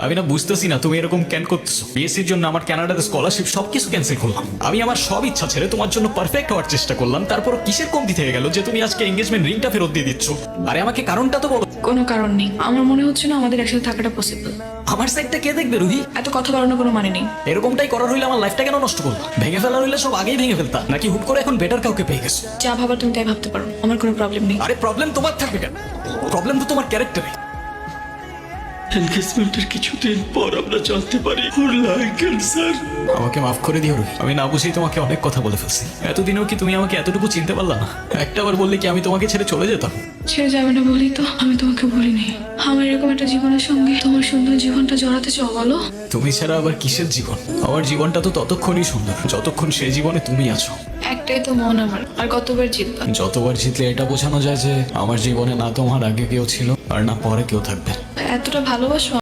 আমি না বুঝতেছি না তুমি এরকম কেন করতেছো। বিএসসির জন্য আমার কানাডাতে স্কলারশিপ সবকিছু ক্যান্সেল করলাম। আমি আমার সব ইচ্ছা ছেড়ে তোমার জন্য পারফেক্ট হওয়ার চেষ্টা করলাম, তারপর কিসের কমতি থেকে গেল যে তুমি আজকে এঙ্গেজমেন্ট রিংটা ফেরত দিয়ে দিচ্ছ? আরে আমাকে কারণটা তো বলো। কোনো কারণ নেই, আমার মনে হচ্ছে না আমাদের একসাথে থাকাটা পসিবল। আমার সাইডটা কে দেখবে রুহি? এত কথা বাড়ানোর কোনো মানে নেই। এরকমটাই করার হইলে আমার লাইফটা কেন নষ্ট করলা? ভেঙে ফেলার হইলে সব আগেই ভেঙে ফেলতা, নাকি হুট করে এখন বেটার কাউকে পেয়ে গেছো? যা ভাবার তুমি তাই ভাবতে পারো, আমার কোনো প্রবলেম নেই। আরে প্রবলেম তোমার থাকবে কেন? প্রবলেম তো তোমার ক্যারেক্টারে। এনগেজমেন্টের কিছুদিন পর আমরা জানতে পারি ওর লাং ক্যান্সার। আমাকে মাফ করে দিও রুহি, আমি না বুঝেই তোমাকে অনেক কথা বলে ফেলছি। এতদিনও কি তুমি আমাকে এতটুকু চিনতে পারলা না? একটাবার বললে কি আমি তোমাকে ছেড়ে চলে যেতাম? ছেড়ে যাবে না বলি তো আমি তোমাকে বলিনি। আমার এরকম একটা জীবনের সঙ্গে তোমার সুন্দর জীবনটা জড়াতে চাও বলো? তুমি ছাড়া আবার কিসের জীবন? আমার জীবনটা তো ততক্ষণই সুন্দর যতক্ষণ সেই জীবনে তুমি আছো। একটাই তো মন আমার, আর কতবার জিতবা? যতবার জিতলে এটা বোঝানো যায় যে আমার জীবনে না তোমার আগে কেউ ছিল আর না পরে কেউ থাকবে। এতটা ভালোবাসো